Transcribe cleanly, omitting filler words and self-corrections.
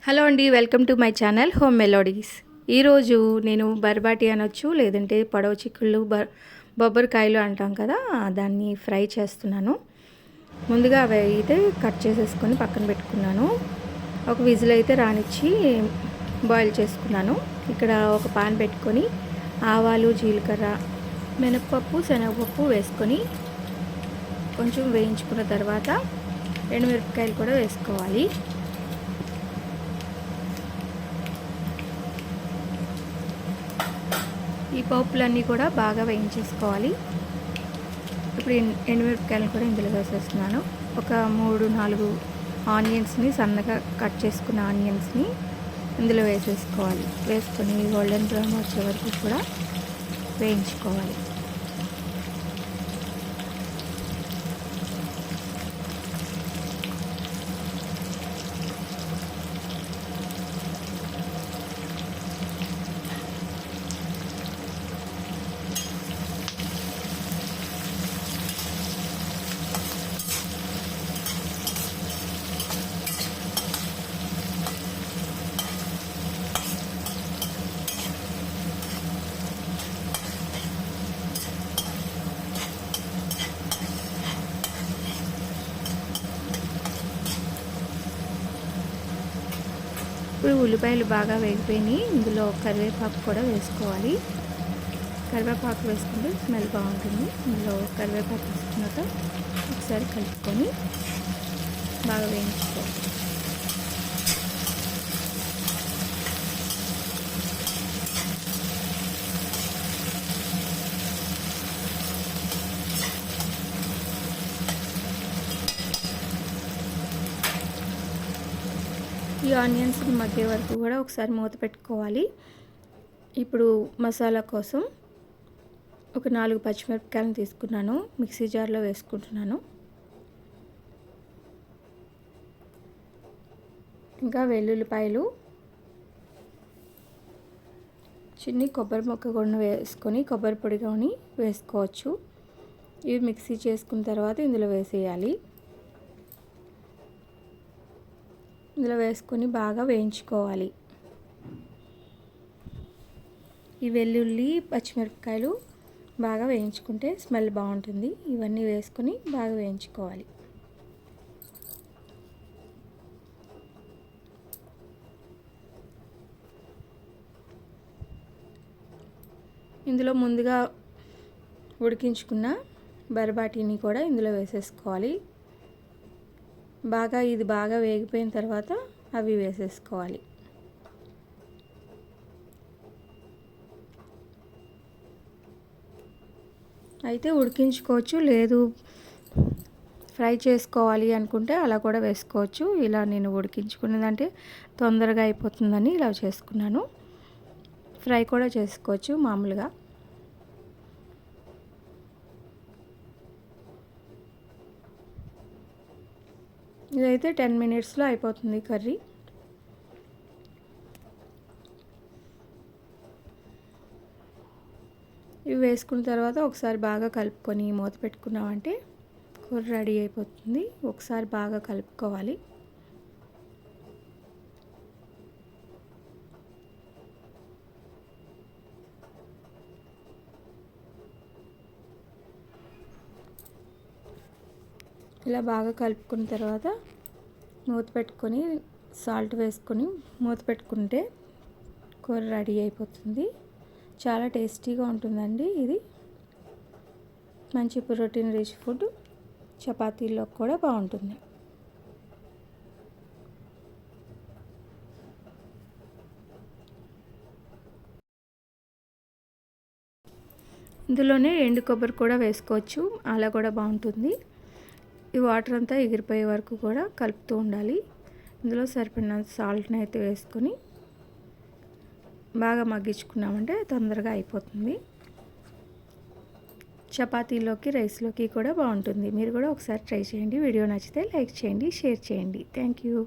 Hello అండి, welcome to my channel home melodies. ఈరోజు నేను బర్బాటి అనొచ్చు, లేదంటే పొడవ చిక్కుళ్ళు బొబ్బరికాయలు అంటాం కదా, దాన్ని ఫ్రై చేస్తున్నాను. ముందుగా అవి అయితే కట్ చేసేసుకొని పక్కన పెట్టుకున్నాను. ఒక విజిల్ అయితే రానిచ్చి బాయిల్ చేసుకున్నాను. ఇక్కడ ఒక పాన్ పెట్టుకొని ఆవాలు, జీలకర్ర, మినప్పప్పు, శనగపప్పు వేసుకొని కొంచెం వేయించుకున్న తర్వాత ఎండుమిరపకాయలు కూడా వేసుకోవాలి. ఈ పోపులన్నీ కూడా బాగా వేయించేసుకోవాలి. ఇప్పుడు ఎండుమిరపకాయలు కూడా ఇందులో వేసేస్తున్నాను. ఒక 3-4 ఆనియన్స్ని సన్నగా కట్ చేసుకున్న ఆనియన్స్ని ఇందులో వేసేసుకోవాలి. వేసుకొని గోల్డెన్ బ్రౌన్ వచ్చే వరకు కూడా వేయించుకోవాలి. ఇప్పుడు ఉల్లిపాయలు బాగా వేగిపోయినాయి. ఇందులో కరివేపాకు కూడా వేసుకోవాలి. కరివేపాకు వేసుకుంటే స్మెల్ బాగుంటుంది. ఇందులో కరివేపాకు వేసుకున్నాక ఒకసారి కలుపుకొని బాగా వేయించుకోవాలి. ఈ ఆనియన్స్ మధ్య వరకు కూడా ఒకసారి మూత పెట్టుకోవాలి. ఇప్పుడు మసాలా కోసం ఒక 4 పచ్చిమిరపకాయలను తీసుకున్నాను, మిక్సీ జార్లో వేసుకుంటున్నాను. ఇంకా వెల్లుల్లిపాయలు, చిన్ని కొబ్బరి ముక్క కూడా వేసుకొని కొబ్బరి పొడి కానీ వేసుకోవచ్చు. ఇవి మిక్సీ చేసుకున్న తర్వాత ఇందులో వేసేయాలి. ఇందులో వేసుకొని బాగా వేయించుకోవాలి. ఈ వెల్లుల్లి, పచ్చిమిరపకాయలు బాగా వేయించుకుంటే స్మెల్ బాగుంటుంది. ఇవన్నీ వేసుకొని బాగా వేయించుకోవాలి. ఇందులో ముందుగా ఉడికించుకున్న బర్బాటిని కూడా ఇందులో వేసేసుకోవాలి. ఇది బాగా వేగిపోయిన తర్వాత అవి వేసేసుకోవాలి. అయితే ఉడికించుకోవచ్చు, లేదు ఫ్రై చేసుకోవాలి అనుకుంటే అలా కూడా వేసుకోవచ్చు. ఇలా నేను ఉడికించుకున్నదంటే తొందరగా అయిపోతుందని ఇలా చేసుకున్నాను. ఫ్రై కూడా చేసుకోవచ్చు మామూలుగా. ఇదైతే 10 మినిట్స్లో అయిపోతుంది కర్రీ. ఇవి వేసుకున్న తర్వాత ఒకసారి బాగా కలుపుకొని మూత పెట్టుకున్నామంటే కూర రెడీ అయిపోతుంది. ఒకసారి బాగా కలుపుకోవాలి. ఇలా బాగా కలుపుకున్న తర్వాత మూత పెట్టుకొని సాల్ట్ వేసుకొని మూత పెట్టుకుంటే కూర రెడీ అయిపోతుంది. చాలా టేస్టీగా ఉంటుందండి. ఇది మంచి ప్రోటీన్ రిచ్ ఫుడ్, చపాతీల్లో కూడా బాగుంటుంది. ఇందులోనే ఎండు కొబ్బరి కూడా వేసుకోవచ్చు, అలా కూడా బాగుంటుంది. ఈ వాటర్ అంతా ఎగిరిపోయే వరకు కూడా కలుపుతూ ఉండాలి. ఇందులో సరిపడినంత సాల్ట్ని అయితే వేసుకొని బాగా మగ్గించుకున్నామంటే తొందరగా అయిపోతుంది. చపాతీలోకి, రైస్లోకి కూడా బాగుంటుంది. మీరు కూడా ఒకసారి ట్రై చేయండి. వీడియో నచ్చితే లైక్ చేయండి, షేర్ చేయండి. Thank you.